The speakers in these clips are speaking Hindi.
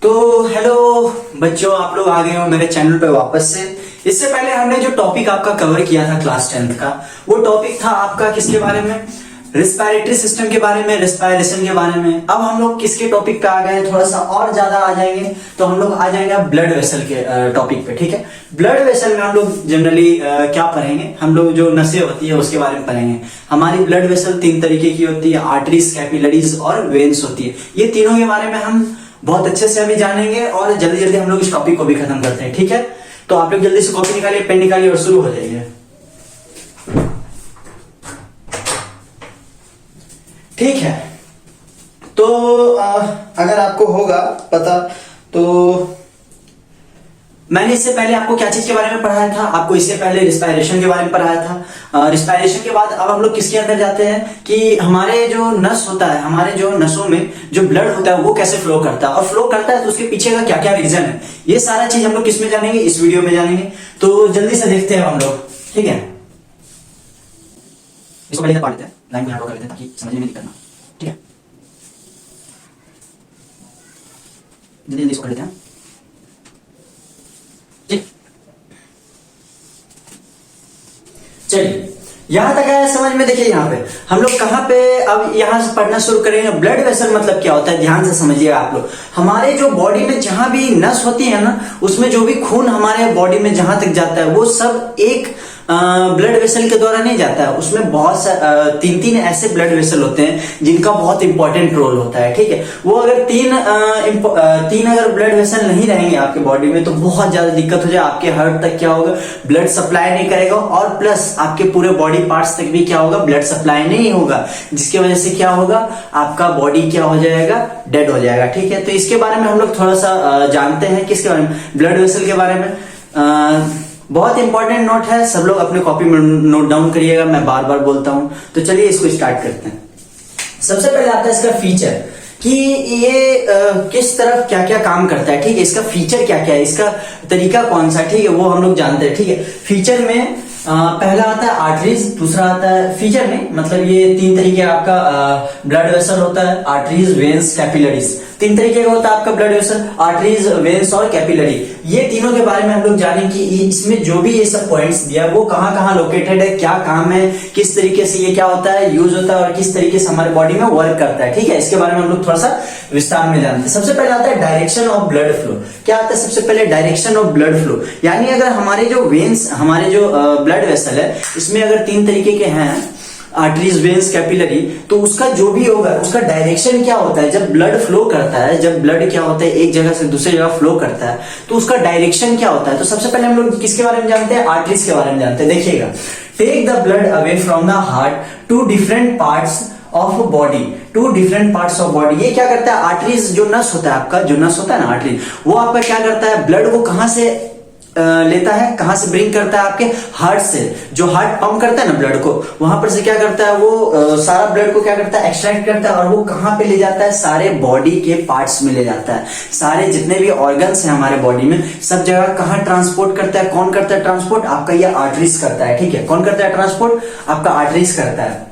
तो हेलो बच्चों, आप लोग आ गए हो मेरे चैनल पे वापस से। इससे पहले हमने जो टॉपिक आपका कवर किया था क्लास 10th का, वो टॉपिक था आपका किसके बारे में? रिस्पायरेटरी सिस्टम के बारे में, रेस्पिरेशन के बारे में। अब हम लोग किसके टॉपिक पे आ गए हैं, थोड़ा सा और ज्यादा आ जाएंगे, तो हम लोग आ जाएंगे ब्लड वेसल के टॉपिक पे। ठीक है, ब्लड वेसल में हम लोग जनरली क्या पढ़ेंगे? हम लोग जो नसें होती है उसके बारे में पढ़ेंगे। हमारी ब्लड वेसल 3 तरीके की होती है, आर्टरीज, कैपिलरीज और वेन्स होती है। ये तीनों के बारे में हम बहुत अच्छे से अभी जानेंगे और जल्दी जल्दी हम लोग इस टॉपिक को भी खत्म करते हैं। ठीक है, तो आप लोग जल्दी से कॉपी निकालिए, पेन निकालिए और शुरू हो जाइए। ठीक है, तो अगर आपको होगा पता, तो मैंने इससे पहले आपको क्या चीज के बारे में पढ़ाया था? आपको इससे पहले रिस्पायरेशन के बारे में पढ़ाया था। रिस्पायरेशन के बाद अब हम लोग किसके अंदर जाते हैं कि हमारे जो नस होता है, हमारे जो नसों में जो ब्लड होता है वो कैसे फ्लो करता है, और फ्लो करता है तो उसके पीछे का क्या क्या रीजन है, ये सारा चीज हम लोग किसमें जानेंगे? इस वीडियो में जानेंगे। तो जल्दी से देखते हैं हम लोग। ठीक है, इसको पहले पढ़ लेते हैं, लाइन में ड्रॉ कर लेते हैं ताकि समझने में दिक्कत ना। ठीक है, जल्दी जल्दी इसको कर लेते हैं। चलिए, यहां तक आया समझ में? देखिए यहाँ पे हम लोग कहां पे अब यहां से पढ़ना शुरू करेंगे। ब्लड वेसल मतलब क्या होता है, ध्यान से समझिएगा आप लोग। हमारे जो बॉडी में जहां भी नस होती है ना, उसमें जो भी खून हमारे बॉडी में जहां तक जाता है वो सब एक ब्लड वेसल के द्वारा नहीं जाता है। उसमें बहुत तीन ऐसे ब्लड वेसल होते हैं जिनका बहुत इंपॉर्टेंट रोल होता है। ठीक है, वो अगर तीन अगर ब्लड वेसल नहीं रहेंगे आपके बॉडी में तो बहुत ज्यादा दिक्कत हो जाए। आपके हार्ट तक क्या होगा, ब्लड सप्लाई नहीं करेगा, और प्लस आपके पूरे बॉडी पार्ट्स तक भी क्या होगा, ब्लड सप्लाई नहीं होगा, जिसकी वजह से क्या होगा, आपका बॉडी क्या हो जाएगा, डेड हो जाएगा। ठीक है, तो इसके बारे में हम लोग थोड़ा सा जानते हैं। किसके बारे में? ब्लड वेसल के बारे में। बहुत इंपॉर्टेंट नोट है, सब लोग अपने कॉपी में नोट डाउन करिएगा, मैं बार बार बोलता हूं। तो चलिए इसको स्टार्ट करते हैं। सबसे पहले आता है इसका फीचर, कि ये किस तरफ क्या क्या काम करता है। ठीक है, इसका फीचर क्या क्या है, इसका तरीका कौन सा, ठीक है, वो हम लोग जानते हैं। ठीक है, फीचर में पहला आता है आर्टरीज, दूसरा आता है फीचर में, मतलब ये 3 तरीके आपका ब्लड वेसल होता है, आर्टरीज, वेन्स, कैपिलरीज। 3 तरीके का होता है आपका ब्लड वेसल, आर्टरीज, वेन्स और कैपिलरी। ये तीनों के बारे में हम लोग जानें कि इसमें जो भी ये सब पॉइंट्स दिया वो कहाँ कहाँ लोकेटेड है, क्या काम है, किस तरीके से ये क्या होता है, यूज होता है, और किस तरीके से हमारे बॉडी में वर्क करता है। ठीक है, इसके बारे में हम लोग थोड़ा सा विस्तार में जानते हैं। सबसे पहले आता है डायरेक्शन ऑफ ब्लड फ्लो। क्या आता है सबसे पहले? Direction of blood flow. यानी अगर हमारे जो वेन्स, हमारे जो ब्लड वेसल है, इसमें अगर 3 तरीके के हैं, आर्टरीज, वेन्स, कैपिलरी, तो उसका जो भी होगा उसका डायरेक्शन क्या होता है। जब ब्लड फ्लो करता है, जब ब्लड क्या होता है एक जगह से दूसरी जगह फ्लो करता है, तो उसका डायरेक्शन क्या होता है। तो सबसे पहले हम लोग किसके बारे में जानते हैं? आर्टरीज के बारे में जानते हैं। देखिएगा, take the blood away from the heart to different parts of body, to different parts of body. ये क्या करता है? आर्टरीज जो नस होता है आपका, जो नस होता है ना आर्टरी, वो आपका क्या करता है, ब्लड को कहां से लेता है, कहां से ब्रिंग करता है? आपके हार्ट से। जो हार्ट पंप करता है ना ब्लड को, वहां पर से क्या करता है वो सारा ब्लड को क्या करता है, एक्सट्रैक्ट करता है, और वो कहां पे ले जाता है? सारे बॉडी के पार्ट्स में ले जाता है। सारे जितने भी ऑर्गन्स हैं हमारे बॉडी में, सब जगह कहां ट्रांसपोर्ट करता है? कौन करता है ट्रांसपोर्ट? आपका ये आर्टरीज करता है। ठीक है, कौन करता है ट्रांसपोर्ट? आपका आर्टरीज करता है।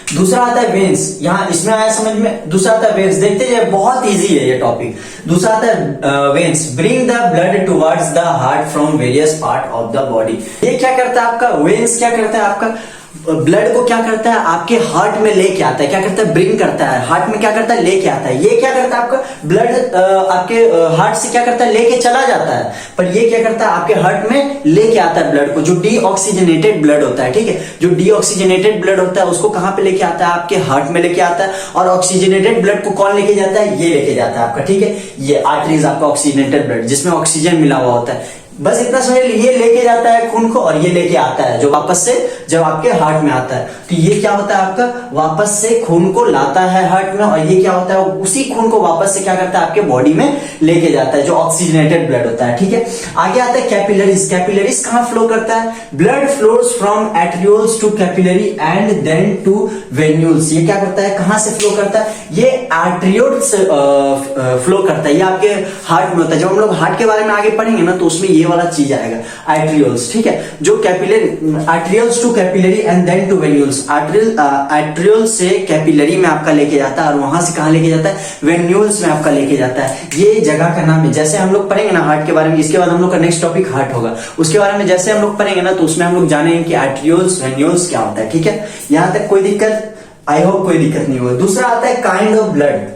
दूसरा आता है वेन्स। यहां इसमें आया समझ में? दूसरा आता है वेन्स। देखते जाए, बहुत इजी है ये टॉपिक। दूसरा आता है veins, bring the blood towards the heart from various part of the body. ये क्या करता है आपका? वेन्स क्या करता है आपका? ब्लड को क्या करता है, आपके हार्ट में लेके आता है। क्या करता है? ब्रिंग करता है। हार्ट में क्या करता है? लेके आता है। ये क्या करता है आपका? ब्लड आपके हार्ट से क्या करता है? लेके चला जाता है, पर ये क्या करता है? आपके हार्ट में लेके आता है ब्लड को, जो डीऑक्सीजनेटेड ब्लड होता है। ठीक है, जो डीऑक्सीजनेटेड ब्लड होता है उसको कहां पे लेके आता है? आपके हार्ट में लेके आता है। और ऑक्सीजनेटेड ब्लड को कौन लेके जाता है? ये लेके जाता है आपका। ठीक है, ये आर्टरीज आपका ऑक्सीजनेटेड ब्लड, जिसमें ऑक्सीजन मिला हुआ होता है। बस इतना समझ लीजिए, ये लेके जाता है खून को और ये लेके आता है जो वापस से जब आपके हार्ट में आता है, तो ये क्या होता है आपका? वापस से खून को लाता है हार्ट में, और ये क्या होता है? उसी खून को वापस से क्या करता है? आपके बॉडी में लेके जाता है, जो ऑक्सीजनेटेड ब्लड होता है। ठीक है, आगे आता है कैपिलरीज। कैपिलरीज कहां फ्लो करता है? Blood flows from arterioles to capillary and then to venules. ये क्या करता है? कहां से फ्लो करता है? ये आर्टरियोल से फ्लो करता है। ये आपके हार्ट में होता है। जब हम लोग हार्ट के बारे में आगे पढ़ेंगे ना, तो उसमें ये वाला चीज आएगा, आर्ट्रियोल्स, ठीक है, जो capillary, arterioles to capillary and then to venules, arteriole से कैपिलरी में आपका लेके जाता है और वहां से कहां लेके जाता है, वेन्यूल्स में आपका लेके जाता है। ये जगह का नाम है। जैसे हम लोग पढ़ेंगे ना हार्ट के बारे में, इसके बाद हम लोग का नेक्स्ट टॉपिक हार्ट होगा, उसके बारे में जैसे हम लोग पढ़ेंगे ना तो उसमें हम लोग जानेंगे कि आर्ट्रियोल्स वेन्यूल्स क्या होता है, ठीक है। यहां तक कोई दिक्कत, आई होप कोई दिक्कत नहीं होगा। दूसरा आता है काइंड ऑफ ब्लड।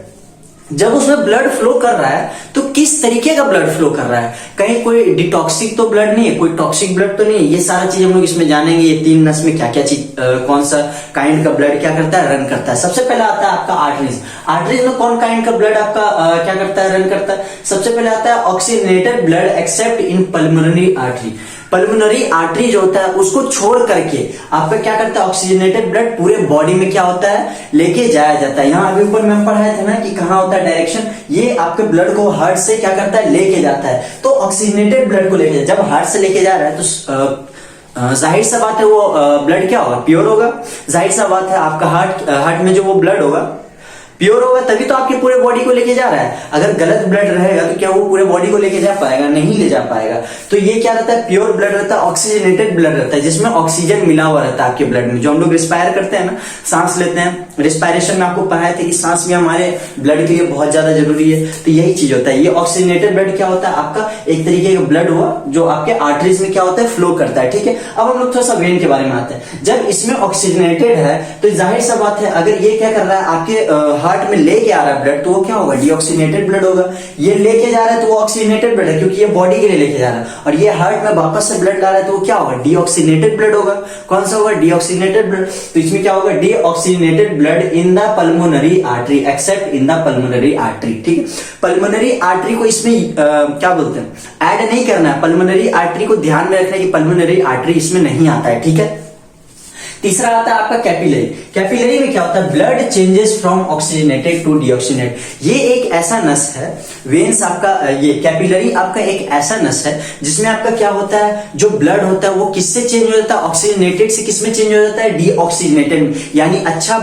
जब उसमें ब्लड फ्लो कर रहा है तो किस तरीके का ब्लड फ्लो कर रहा है, कहीं कोई डिटॉक्सिक तो ब्लड नहीं है, कोई टॉक्सिक ब्लड तो नहीं है, ये सारा चीज हम लोग इसमें जानेंगे। ये 3 नस में क्या क्या चीज, कौन सा काइंड का ब्लड क्या करता है, रन करता है। सबसे पहला आता है आपका आर्टरीज। आर्टरीज में कौन काइंड का ब्लड आपका क्या करता है, रन करता है। सबसे पहले आता है oxygenated blood accept in pulmonary artery. Pulmonary artery जो होता है उसको छोड़ करके आपका क्या करता है, ऑक्सीजनेटेड ब्लड पूरे बॉडी में क्या होता है, लेके जाया जाता है। यहाँ अभी ऊपर में हम पढ़ाए थे ना कि कहाँ होता है डायरेक्शन, ये आपके ब्लड को हार्ट से क्या करता है, लेके जाता है। तो ऑक्सीजनेटेड ब्लड को लेके, जब हार्ट से लेके जा रहा है तो जाहिर सा बात है वो ब्लड क्या होगा, प्योर होगा। जाहिर सा बात है आपका हार्ट में जो वो ब्लड होगा प्योर होगा, तभी तो आपकी पूरे बॉडी को लेके जा रहा है। अगर गलत ब्लड रहेगा तो क्या वो पूरे बॉडी को लेके जा पाएगा, नहीं ले जा पाएगा। तो ये क्या रहता है, प्योर ब्लड रहता है, ऑक्सीजनेटेड ब्लड रहता है, जिसमें ऑक्सीजन मिला हुआ रहता है आपके ब्लड में। जो हम लोग रिस्पायर करते हैं ना, सांस लेते हैं, रिस्पायरेशन में आपको पढ़ाया था कि सांस में हमारे ब्लड के लिए बहुत ज्यादा जरूरी है। तो यही चीज होता है। ये ऑक्सीजनेटेड ब्लड क्या होता है, आपका एक तरीके का ब्लड हुआ जो आपके आर्टरीज में क्या होता है, फ्लो करता है, ठीक है। अब हम लोग थोड़ा सा वेन के बारे में आते हैं। जब इसमें ऑक्सीजनेटेड है तो जाहिर सा बात है, अगर ये क्या कर रहा है, आपके हार्ट में लेके आ रहा है ब्लड, तो वो क्या होगा, डीऑक्सीजनेटेड ब्लड होगा। ये लेके जा रहा है तो वो ऑक्सीजनेटेड ब्लड है, क्योंकि ये बॉडी के लिए लेके जा रहा है। और ये हार्ट में वापस से ब्लड ला रहा है तो वो क्या होगा, डीऑक्सीजनेटेड ब्लड होगा। कौन सा होगा, डीऑक्सीजनेटेड ब्लड। तो इसमें क्या होगा, deoxygenated blood in the pulmonary artery accept in the pulmonary artery, ठीक है। पल्मोनरी आर्टरी को इसमें क्या बोलते हैं, ऐड नहीं करना है। पल्मोनरी आर्टरी को ध्यान में रखना है कि पल्मोनरी आर्टरी इसमें नहीं आता है, ठीक है। तीसरा आता है आपका कैपिलरी। कैपिलरी में क्या होता है, blood changes from oxygenated to deoxygenated. ये एक ऐसा नस है, वेन्स आपका, ये कैपिलरी आपका एक ऐसा नस है जिसमें आपका क्या होता है, जो ब्लड होता है वो किससे चेंज हो जाता है, ऑक्सीजनेटेड से किसमें चेंज हो जाता है, डीऑक्सीजनेटेड में। यानी अच्छा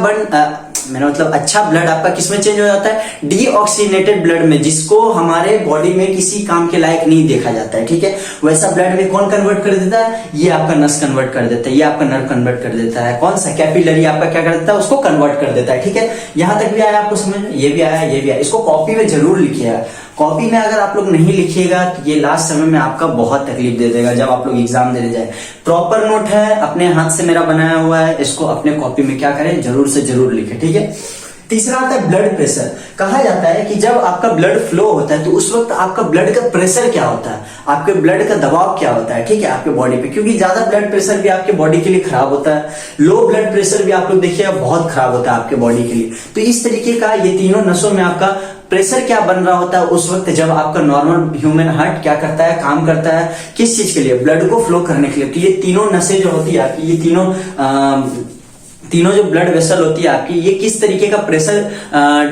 मेरा मतलब अच्छा ब्लड आपका किसमें चेंज हो जाता है, डीऑक्सीजनेटेड ब्लड में, जिसको हमारे बॉडी में किसी काम के लायक नहीं देखा जाता है, ठीक है। वैसा ब्लड में कौन कन्वर्ट कर देता है, ये आपका नस कन्वर्ट कर देता है, ये आपका नर्व कन्वर्ट कर देता है। कौन सा, कैपिलरी आपका क्या कर देता है, उसको कन्वर्ट कर देता है, ठीक है। यहां तक भी आया आपको समझ में, ये भी आया, ये भी आया। इसको कॉपी में जरूर लिखिएगा। कॉपी में अगर आप लोग नहीं लिखिएगा तो ये लास्ट समय में आपका बहुत तकलीफ दे देगा जब आप लोग एग्जाम देने जाए। प्रॉपर नोट है, अपने हाथ से मेरा बनाया हुआ है, इसको अपने कॉपी में क्या करें, जरूर से जरूर लिखें, ठीक है। तीसरा आता है ब्लड प्रेशर। कहा जाता है कि जब आपका ब्लड फ्लो होता है तो उस वक्त आपका ब्लड का प्रेशर क्या होता है, आपके ब्लड का दबाव क्या होता है, ठीक है, आपके बॉडी पे। क्योंकि ज्यादा ब्लड प्रेशर भी आपके बॉडी के लिए खराब होता है, लो ब्लड प्रेशर भी आप लोग देखिएगा बहुत खराब होता है आपके बॉडी के लिए। तो इस तरीके का ये तीनों नसों में आपका प्रेशर क्या बन रहा होता है उस वक्त जब आपका नॉर्मल ह्यूमन हार्ट क्या करता है, काम करता है, किस चीज के लिए, ब्लड को फ्लो करने के लिए। तो ये तीनों नसें जो होती है आपकी, ये तीनों जो ब्लड वेसल होती है आपकी, ये किस तरीके का प्रेशर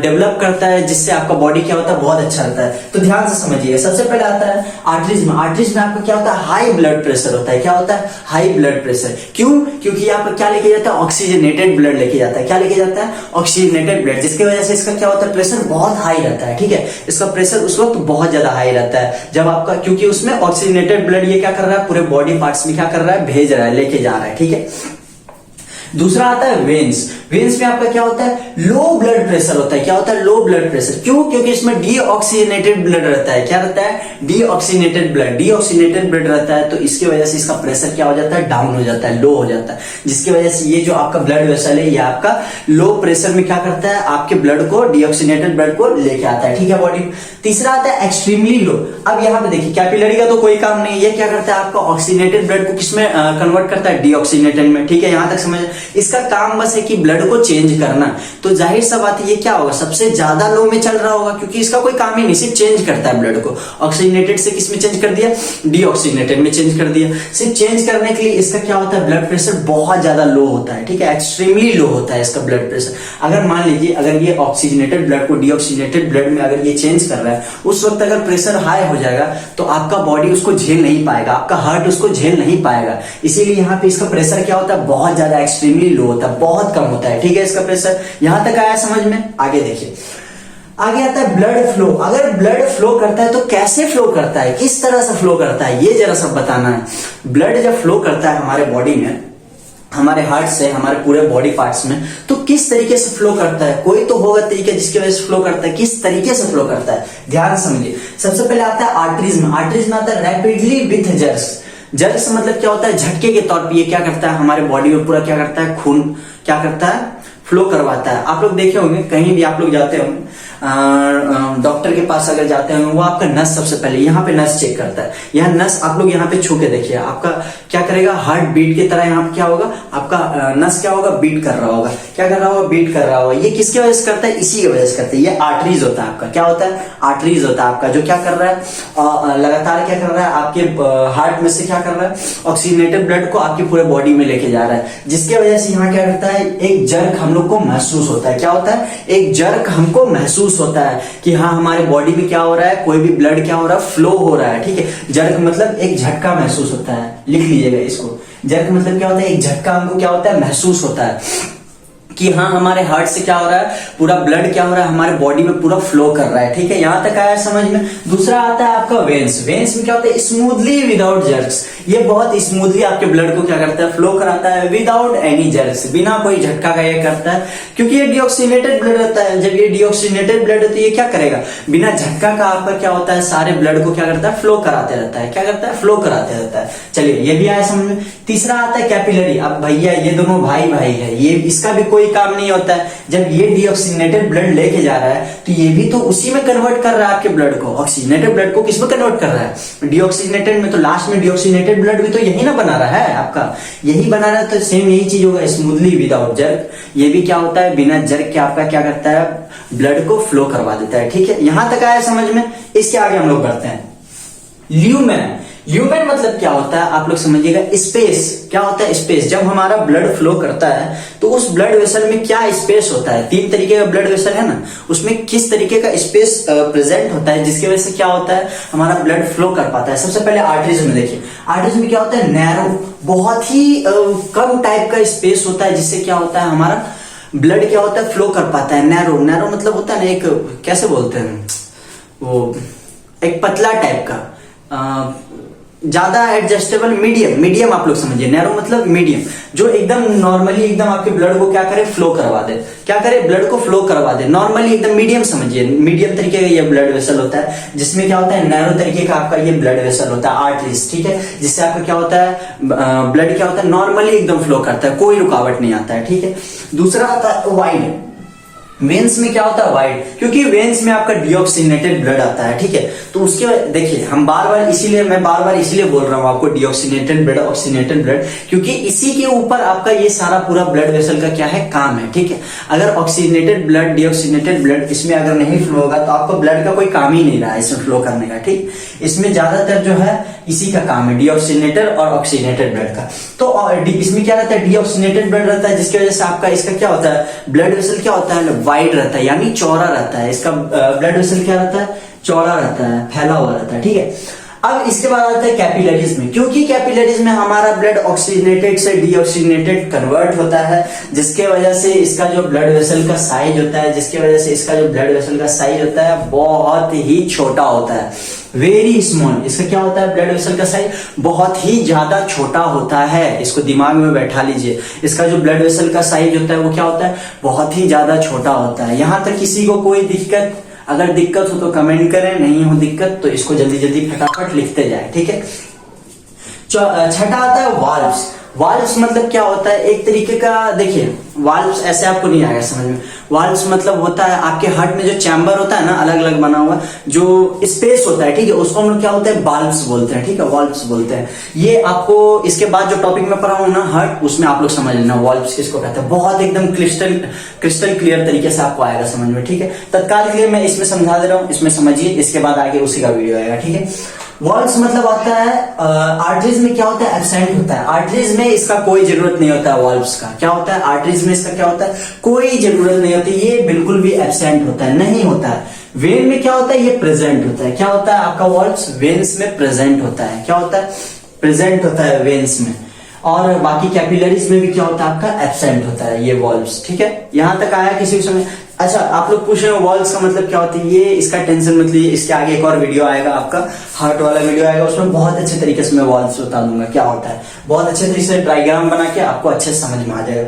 डेवलप करता है जिससे आपका बॉडी क्या होता है, बहुत अच्छा रहता है। तो ध्यान से समझिए। सबसे पहले आता है आर्टरीज में। आर्टरीज में आपका क्या होता है, हाई ब्लड प्रेशर होता है। क्या होता है, हाई ब्लड प्रेशर। क्यों, क्योंकि आपका क्या लेके जाता है, ऑक्सीजनेटेड ब्लड लेके जाता है। क्या लेके जाता है, ऑक्सीजनेटेड ब्लड, जिसकी वजह से इसका क्या होता है, प्रेशर बहुत हाई रहता है, ठीक है। इसका प्रेशर उस वक्त बहुत ज्यादा हाई रहता है जब आपका, क्योंकि उसमें ऑक्सीजनेटेड ब्लड ये क्या कर रहा है, पूरे बॉडी पार्ट्स में क्या कर रहा है, भेज रहा है, लेके जा रहा है, ठीक है। दूसरा आता है वेन्स। वेन्स में आपका क्या होता है, लो ब्लड प्रेशर होता है। क्या होता है, लो ब्लड प्रेशर। क्यों, क्योंकि इसमें डीऑक्सीजनेटेड ब्लड रहता है। क्या रहता है, डीऑक्सीजनेटेड ब्लड। डीऑक्सीजनेटेड ब्लड रहता है तो इसकी वजह से इसका प्रेशर क्या हो जाता है, डाउन हो जाता है, लो हो जाता है, जिसकी वजह से ये जो आपका ब्लड वेसल है ये आपका लो प्रेशर में क्या करता है, आपके ब्लड को, डीऑक्सीजनेटेड ब्लड को लेके आता है, ठीक है, बॉडी। तीसरा आता है एक्सट्रीमली लो। अब यहाँ पे देखिए, कैपिलरी का तो कोई काम नहीं है, ये क्या करता है, आपका ऑक्सीजनेटेड ब्लड को किसमें कन्वर्ट करता है, डीऑक्सीजनेटेड में, ठीक है। यहां तक समझ, इसका काम बस है कि ब्लड को चेंज करना। तो जाहिर सा बात है ये क्या होगा, सबसे ज्यादा लो में चल रहा होगा, क्योंकि इसका कोई काम ही नहीं, सिर्फ चेंज करता है ब्लड को। ऑक्सीजनेटेड से किस में चेंज कर दिया, डीऑक्सीजनेटेड में चेंज कर दिया। सिर्फ चेंज करने के लिए इसका क्या होता है, ब्लड प्रेशर बहुत ज्यादा लो होता है, ठीक है, एक्सट्रीमली लो होता है इसका ब्लड प्रेशर। अगर मान लीजिए अगर ये ऑक्सीजनेटेड ब्लड को डीऑक्सीजनेटेड ब्लड में अगर ये चेंज कर रहा है, उस वक्त अगर प्रेशर हाई हो जाएगा तो आपका बॉडी उसको झेल नहीं पाएगा, आपका हार्ट उसको झेल नहीं पाएगा। इसीलिए यहाँ पे इसका प्रेशर क्या होता है, बहुत ज्यादा एक्सट्रीमली लो होता है, बहुत कम होता है, ठीक है, इसका प्रेशर। यहां तक आया समझ में, आगे देखिए। आगे आता है ब्लड फ्लो। अगर ब्लड फ्लो करता है तो कैसे फ्लो करता है, किस तरह से फ्लो करता है, ये जरा सब बताना है। ब्लड जब फ्लो करता है हमारे बॉडी में, हमारे हार्ट से हमारे पूरे बॉडी पार्ट्स में, तो किस तरीके से फ्लो करता है, कोई तो होगा तरीका जिसकी वजह से फ्लो करता है, किस तरीके से फ्लो करता है, ध्यान समझिए। सबसे पहले आता है आर्टरीज में। आर्टरीज में आता है रैपिडली विथ जर्क्स। जर्क्स मतलब क्या होता है, झटके के तौर पे ये क्या करता है, हमारे बॉडी में पूरा क्या करता है, खून क्या करता है, फ्लो करवाता है। आप लोग देखे होंगे, कहीं भी आप लोग जाते होंगे, डॉक्टर के पास अगर जाते हैं, वो आपका नस सबसे पहले यहाँ पे नस चेक करता है। यहाँ नस आप लोग यहाँ पे छू के देखिए, आपका क्या करेगा, हार्ट बीट की तरह यहाँ पे क्या होगा, आपका नस क्या होगा, बीट कर रहा होगा। क्या कर रहा होगा, बीट कर रहा होगा। ये किसकी वजह से करता है, इसी की वजह से करता है। ये आर्टरीज होता है आपका, क्या होता है, आर्टरीज होता है आपका, जो क्या कर रहा है, लगातार क्या कर रहा है, आपके हार्ट में से क्या कर रहा है, ऑक्सीजनेटेड ब्लड को आपकी पूरे बॉडी में लेके जा रहा है, जिसकी वजह से यहाँ क्या करता है, एक जर्क हम लोग को महसूस होता है। क्या होता है, एक जर्क हमको महसूस होता है कि हाँ हमारे बॉडी में क्या हो रहा है, कोई भी ब्लड क्या हो रहा है, फ्लो हो रहा है। ठीक है, जर्क मतलब एक झटका महसूस होता है, लिख लीजिएगा इसको। जर्क मतलब क्या होता है, एक झटका हमको क्या होता है, महसूस होता है कि हाँ हमारे हार्ट से क्या हो रहा है, पूरा ब्लड क्या हो रहा है, हमारे बॉडी में पूरा फ्लो कर रहा है। ठीक है, यहां तक आया समझ में। दूसरा आता है आपका वेन्स। वेन्स में क्या होता है, स्मूथली विदाउट जर्क्स। ये बहुत स्मूथली आपके ब्लड को क्या करता है, फ्लो कराता है, विदाउट एनी जर्क्स, बिना कोई झटका का ये करता है, क्योंकि ये डिऑक्सीनेटेड ब्लड रहता है। जब ये डिऑक्सीनेटेड ब्लड है तो ये क्या करेगा, बिना झटका का आपका क्या होता है, सारे ब्लड को क्या करता है, फ्लो कराते रहता है। क्या करता है, फ्लो कराते रहता है। चलिए ये भी आया समझ में। तीसरा आता है कैपिलरी। अब भैया ये दोनों भाई भाई है, ये इसका भी कोई काम नहीं होता है। जब ये डीऑक्सीजनेटेड ब्लड लेके जा रहा है तो ये भी तो उसी में कन्वर्ट कर रहा है आपके ब्लड को। ऑक्सीजनेटेड ब्लड को किसमें कन्वर्ट कर रहा है, डीऑक्सीजनेटेड में। तो लास्ट में डीऑक्सीजनेटेड ब्लड भी तो यही ना बना रहा है आपका, यही बना रहा है। तो सेम यही चीज होगा, स्मूथली विदाउट जर्क। ये भी क्या होता है, बिना जर्क के आपका क्या करता है, ब्लड को फ्लो करवा देता है। ठीक है, यहां तक आया समझ में। इसके आगे हम लोग बढ़ते हैं। ल्यूमेन। ल्यूमेन मतलब क्या होता है, आप लोग समझिएगा, स्पेस। क्या होता है, स्पेस। जब हमारा ब्लड फ्लो करता है तो उस ब्लड वेसल में क्या स्पेस होता है, 3 तरीके का ब्लड वेसल है ना, उसमें किस तरीके का स्पेस प्रेजेंट होता है, जिसकी वजह से क्या होता है, हमारा ब्लड फ्लो कर पाता है। सबसे पहले आर्टरीज में देखिए। आर्टरीज में क्या होता है, नैरो, बहुत ही कम टाइप का स्पेस होता है, जिससे क्या होता है, हमारा ब्लड क्या होता है, फ्लो कर पाता है। नैरो, नैरो मतलब होता है ना, एक कैसे बोलते हैं वो, एक पतला टाइप का, ज्यादा एडजस्टेबल, मीडियम। मीडियम आप लोग समझिए, नैरो मतलब मीडियम, जो एकदम नॉर्मली एकदम आपके ब्लड को क्या करे, फ्लो करवा दे। क्या करे, ब्लड को फ्लो करवा दे, नॉर्मली एकदम मीडियम समझिए। मीडियम तरीके का ये ब्लड वेसल होता है, जिसमें क्या होता है, नैरो तरीके का आपका ये ब्लड वेसल होता है, आर्टरीज। ठीक है, जिससे आपका क्या होता है, ब्लड क्या होता है, नॉर्मली एकदम फ्लो करता है, कोई रुकावट नहीं आता है। ठीक है, दूसरा आता है वाइड। वेन्स में क्या होता है, वाइड, क्योंकि वेन्स में आपका डीऑक्सीनेटेड ब्लड आता है। ठीक है, तो उसके देखिए हम बार बार इसीलिए बोल रहा हूं आपको डीऑक्सीनेटेड ब्लड, ऑक्सीनेटेड ब्लड, क्योंकि इसी के ऊपर आपका ये सारा पूरा ब्लड वेसल का क्या है, काम है। ठीक है, अगर ऑक्सीजनेटेड ब्लड, डीऑक्सीनेटेड ब्लड इसमें अगर नहीं फ्लो होगा तो आपको ब्लड का कोई काम ही नहीं रहा है इसमें फ्लो करने का। ठीक, इसमें ज्यादातर जो है इसी का काम है, डीऑक्सीनेटेड और ऑक्सीजनेटेड ब्लड का। तो इसमें क्या रहता है, डीऑक्सीनेटेड ब्लड रहता है, जिसकी वजह से आपका इसका क्या होता है, ब्लड वेसल क्या होता है, वाइड रहता है, यानी चौड़ा रहता है। इसका ब्लड वेसल क्या रहता है, चौड़ा रहता है, फैला हुआ रहता है। ठीक है, अब इसके बाद आता है कैपिलरीज में। क्योंकि कैपिलरीज में हमारा ब्लड ऑक्सीजनेटेड से डीऑक्सीजनेटेड कन्वर्ट होता है, जिसके वजह से इसका जो ब्लड वेसल का साइज होता है, बहुत ही छोटा होता है, वेरी स्मॉल। इसका क्या होता है, ब्लड वेसल का साइज बहुत ही ज्यादा छोटा होता है। इसको दिमाग में बैठा लीजिए, इसका जो ब्लड वेसल का साइज होता है वो क्या होता है, बहुत ही ज्यादा छोटा होता है। यहां तक किसी को कोई दिक्कत, अगर दिक्कत हो तो कमेंट करें, नहीं हो दिक्कत तो इसको जल्दी जल्दी फटाफट लिखते जाए। ठीक है, छठा आता है वाल्व्स। वाल्व्स मतलब क्या होता है, एक तरीके का, देखिए वाल्व्स ऐसे आपको नहीं आएगा समझ में। वाल्व्स मतलब होता है आपके हार्ट में जो चैम्बर होता है ना, अलग अलग बना हुआ जो स्पेस होता है, ठीक है, उसको हम लोग क्या होता है, वाल्व्स बोलते हैं। ठीक है, वाल्व्स बोलते हैं। ये आपको इसके बाद जो टॉपिक में पढ़ा हूं ना हार्ट, उसमें आप लोग समझ लेना वाल्व्स किसको कहते हैं। बहुत एकदम क्रिस्टल क्लियर तरीके से आपको आएगा समझ में। ठीक है, तत्काल के लिए मैं इसमें समझा दे रहा हूं, इसमें समझिए, इसके बाद आगे उसी का वीडियो आएगा। ठीक है, वाल्व्स मतलब आता है, आर्टरीज में क्या होता है, एब्सेंट होता है। आर्टरीज में इसका कोई जरूरत नहीं होता है, वाल्व्स का क्या होता है, आर्टरीज में इसका क्या होता है, कोई जरूरत नहीं होती, ये बिल्कुल भी एब्सेंट होता है, नहीं होता है। वेन में क्या होता है, ये प्रेजेंट होता है। क्या होता है आपका वाल्व्स, वेन्स में प्रेजेंट होता है। क्या होता है, प्रेजेंट होता है वेन्स में। और बाकी कैपिलरीज में भी क्या होता है, आपका एब्सेंट होता है ये वाल्व्स। ठीक है, यहां तक आया किसी समय। अच्छा, आप लोग पूछ रहे हो वॉल्स का मतलब क्या होता है, ये इसका टेंशन मत लीजिए, इसके आगे एक और वीडियो आएगा आपका, हार्ट वाला वीडियो आएगा, उसमें बहुत अच्छे तरीके से मैं वॉल्स बता दूंगा क्या होता है, बहुत अच्छे तरीके से डायग्राम बना के आपको अच्छे से समझ में आ जाएगा।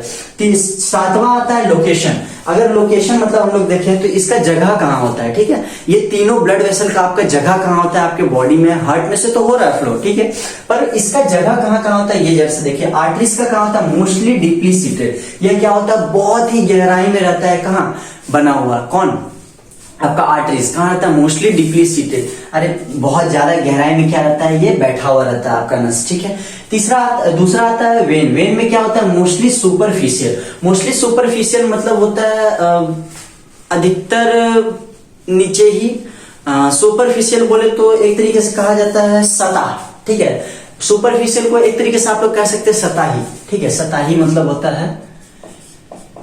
सातवां आता है लोकेशन। अगर लोकेशन मतलब हम लोग देखें तो इसका जगह कहाँ होता है, ठीक है, ये तीनों ब्लड वेसल का आपका जगह कहाँ होता है आपके बॉडी में, हार्ट में से तो हो रहा है फ्लो, ठीक है, पर इसका जगह कहाँ कहाँ होता है ये जरा से देखिए। आर्टरीज का कहाँ होता है, मोस्टली डीपली सीटेड, यह क्या होता है बहुत ही गहराई में रहता है, कहाँ बना हुआ, कौन आपका आर्टरीज कहाँ रहता है, मोस्टली डीपली सीटेड, अरे बहुत ज्यादा गहराई में क्या रहता है, ये बैठा हुआ रहता है आपका नस, ठीक है। दूसरा आता है वेन। वेन में क्या होता है, मोस्टली सुपरफिशियल। मोस्टली सुपरफिशियल मतलब होता है अधिकतर नीचे ही, सुपरफिशियल बोले तो एक तरीके से कहा जाता है सतह, ठीक है। सुपरफिशियल को एक तरीके से आप लोग कह सकते हैं सतही, ठीक है, सतही मतलब होता है,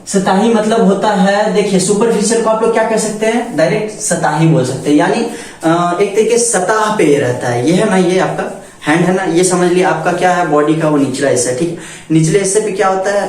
सतही मतलब होता है, देखिए सुपरफिशियल को आप लोग क्या कह सकते हैं, डायरेक्ट सतही बोल सकते हैं, यानी एक तरीके से सतह पे रहता है। ये है ना, ये आपका हैंड है ना, ये समझ लिया आपका क्या है, बॉडी का वो निचला हिस्सा, ठीक है। निचले हिस्से पे क्या होता है,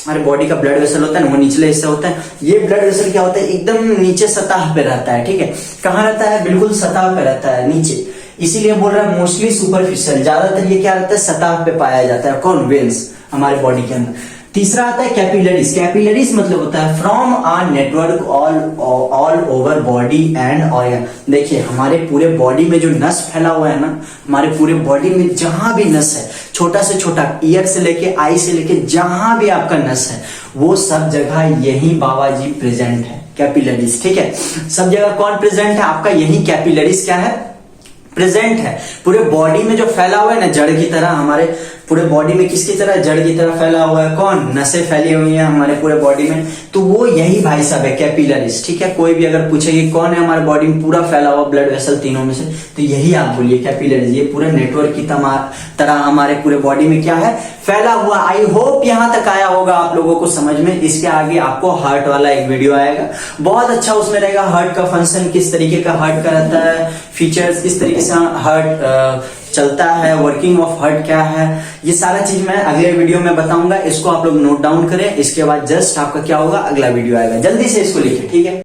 हमारे बॉडी का ब्लड वेसल होता है ना, वो निचले हिस्से होता है। ये ब्लड वेसल क्या होता है, एकदम नीचे सतह पे रहता है, ठीक है। कहाँ रहता है, बिल्कुल सतह पे रहता है, नीचे, इसीलिए बोल रहा है मोस्टली सुपरफिशियल, ज्यादातर ये क्या रहता है, सतह पे पाया जाता है, कौन, वेन्स हमारे बॉडी के अंदर। तीसरा आता है कैपिलरीज। कैपिलरीज मतलब होता है from a network all over body and organ. देखिए हमारे पूरे बॉडी में जो नस फैला हुआ है ना, हमारे पूरे बॉडी में जहां भी नस है, छोटा से छोटा, ईयर से लेके आई से लेके जहां भी आपका नस है, वो सब जगह यही बाबा जी प्रेजेंट है, कैपिलरीज, ठीक है। सब जगह कौन प्रेजेंट है, आपका यही कैपिलरीज क्या है, प्रेजेंट है। पूरे बॉडी में जो फैला हुआ है ना, जड़ की तरह, हमारे पूरे बॉडी में किसकी तरह, जड़ की तरह फैला हुआ है, कौन, नसें फैली हुई हैं हमारे पूरे बॉडी में, तो वो यही भाई साहब है कैपिलरीज, ठीक है। कोई भी अगर पूछे कि कौन है हमारे बॉडी में पूरा फैला हुआ ब्लड वेसल तीनों में से, तो यही आप बोलिए कैपिलरीज। ये पूरे नेटवर्क की तरह हमारे पूरे बॉडी में क्या है, फैला हुआ। आई होप यहां तक आया होगा आप लोगों को समझ में। इसके आगे आपको हार्ट वाला एक वीडियो आएगा, बहुत अच्छा, उसमें रहेगा हार्ट का फंक्शन, किस तरीके का हार्ट का रहता है, फीचर्स, किस तरीके से हार्ट चलता है, वर्किंग ऑफ हार्ट क्या है, ये सारा चीज मैं अगले वीडियो में बताऊंगा। इसको आप लोग नोट डाउन करें, इसके बाद जस्ट आपका क्या होगा, अगला वीडियो आएगा, जल्दी से इसको लिखें, ठीक है।